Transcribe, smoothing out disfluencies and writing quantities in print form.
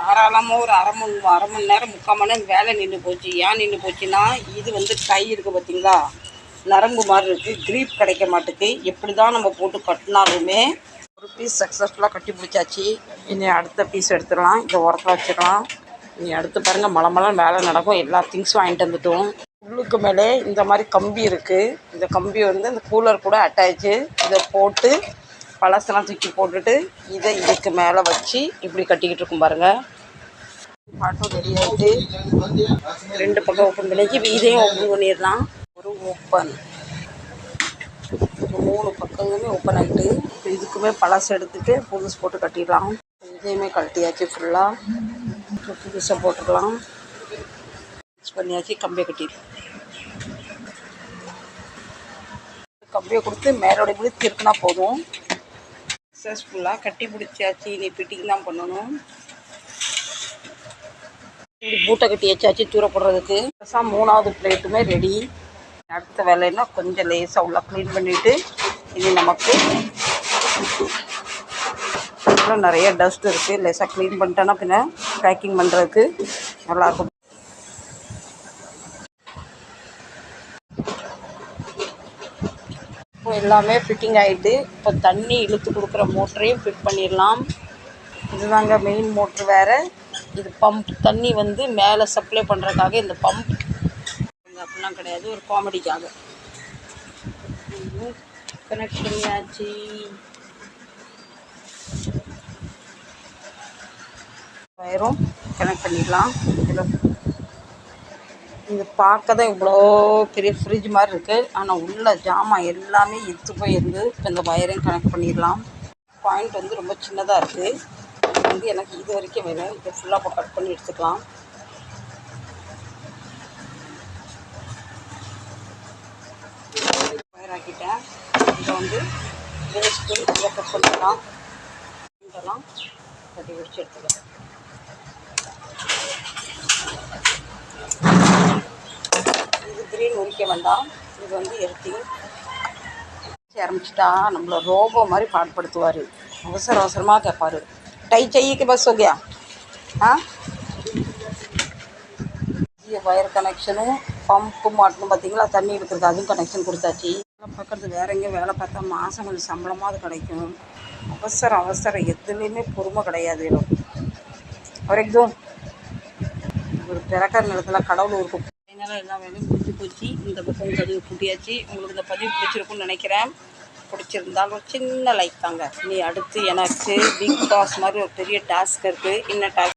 தாராளமாக ஒரு அரை மணி நேரம் 3/4 மணி நேரம் வேலை நின்று போச்சு. ஏன் நின்று போச்சுன்னா, இது வந்து கை இருக்குது பார்த்தீங்களா, நரம்பு மாதிரி இருக்குது, க்ரீப் கிடைக்க மாட்டேங்குது. எப்படி தான் நம்ம போட்டு கட்டினாலுமே ஒரு பீஸ் சக்ஸஸ்ஃபுல்லாக கட்டி பிடிச்சாச்சு. இனி அடுத்த பீஸ் எடுத்துடலாம். இதை உரத்தில் வச்சுக்கலாம். இனி அடுத்து பாருங்கள், மலமலம் வேலை நடக்கும். எல்லா திங்ஸும் வாங்கிட்டு வந்துட்டோம். உள்ளுக்கு மேலே இந்த மாதிரி கம்பி இருக்குது. இந்த கம்பி வந்து இந்த கூலர் கூட அட்டாச்சு. இதை போட்டு பழசெல்லாம் தூக்கி போட்டுட்டு இதை இதுக்கு மேலே வச்சு இப்படி கட்டிக்கிட்டு இருக்கும் பாருங்கள். பாட்டும் ரெடி ஆகிட்டு 2 பக்கம் ஓப்பன் பண்ணிச்சு. இதையும் ஓப்பன் பண்ணிடலாம். ஒரு ஓப்பன் 3 பக்கங்களுமே ஓப்பன் ஆகிட்டு இப்போ இதுக்குமே பழசு எடுத்துகிட்டு புதுசு போட்டு கட்டிடலாம். இதையுமே கழட்டியாச்சு. ஃபுல்லாக புதுசாக போட்டுக்கலாம். மிக்ஸ் பண்ணியாச்சு. கம்பியை கட்டிடலாம். கம்பியை கொடுத்து மேலோட இப்படி திருப்பினா போதும். சக்ஸஸ்ஃபுல்லாக கட்டி பிடிச்சாச்சு. இனி ஃபிட்டிங் தான் பண்ணணும். இப்படி பூட்டை கட்டி வச்சாச்சு தூர போடுறதுக்கு. 3வது பிளேட்டுமே ரெடி. அடுத்த வேலைன்னா கொஞ்சம் லேசாக உள்ள க்ளீன் பண்ணிவிட்டு, இனி நமக்கு இன்னும் நிறைய டஸ்ட் இருக்குது. லேசாக க்ளீன் பண்ணிட்டோன்னா பின்ன பேக்கிங் பண்ணுறதுக்கு நல்லாயிருக்கும். இப்போ எல்லாமே ஃபிட்டிங் ஆகிட்டு இப்போ தண்ணி இழுத்து கொடுக்குற மோட்டரையும் ஃபிட் பண்ணிடலாம். இதுதாங்க மெயின் மோட்ரு. வேறு இது பம்ப். தண்ணி வந்து மேலே சப்ளை பண்ணுறதுக்காக இந்த பம்ப். அப்படிலாம் கிடையாது, ஒரு காமெடிக்காக கனெக்ட் பண்ணியாச்சு. வயரும் கனெக்ட் பண்ணிடலாம். இதில் இது பார்க்க தான் இவ்வளோ பெரிய ஃப்ரிட்ஜ் மாதிரி இருக்குது. ஆனால் உள்ள ஜாமான் எல்லாமே இழுத்து போயிருந்து. இப்போ இந்த வயரையும் கனெக்ட் பண்ணிடலாம். பாயிண்ட் வந்து ரொம்ப சின்னதாக இருக்குது. இது வந்து எனக்கு இது வரைக்கும் வேணும். இதை ஃபுல்லாக இப்போ கட் பண்ணி எடுத்துக்கலாம். வயர் ஆக்கிட்டேன். இதை வந்து வேஸ்ட்டு இதை கட் பண்ணிடலாம். இதெல்லாம் கட்டி பிடிச்சி எடுத்துக்கலாம். இது கிரீன் உரிக்க வேண்டாம். இது வந்து எரித்திங் ஆரம்பிச்சிட்டா நம்மளை ரோபோ மாதிரி பாடுபடுத்துவார். அவசரமாக கேட்பார், டை செய்யிக்கு பஸ் हो गया. வயர் கனெக்ஷனும் பம்பு மாட்டணும் பார்த்தீங்களா, தண்ணி எடுக்கிறது, அதுவும் கனெக்ஷன் கொடுத்தாச்சு. பார்க்குறது வேறு எங்கேயும் வேலை பார்த்தா மாதம் கொஞ்சம் சம்பளமாக அது கிடைக்கும். அவசரம் எதுலேயுமே பொறுமை கிடையாது. ஒரு எக்ஸாம் ஒரு பிறக்கிற நிலத்தில் கடவுள் இருக்கும். அதனால் எல்லா வேலையும் முடிஞ்சு போச்சு. இந்த பக்கம் பதிவு கூட்டியாச்சு. உங்களுக்கு இந்த பதிவு பிடிச்சிருக்குன்னு நினைக்கிறேன். பிடிச்சிருந்தால் ஒரு சின்ன லைக் தாங்க. இனி அடுத்து எனக்கு பிக் பாஸ் மாதிரி ஒரு பெரிய டாஸ்க் இருக்குது. இன்னும் டாஸ்க்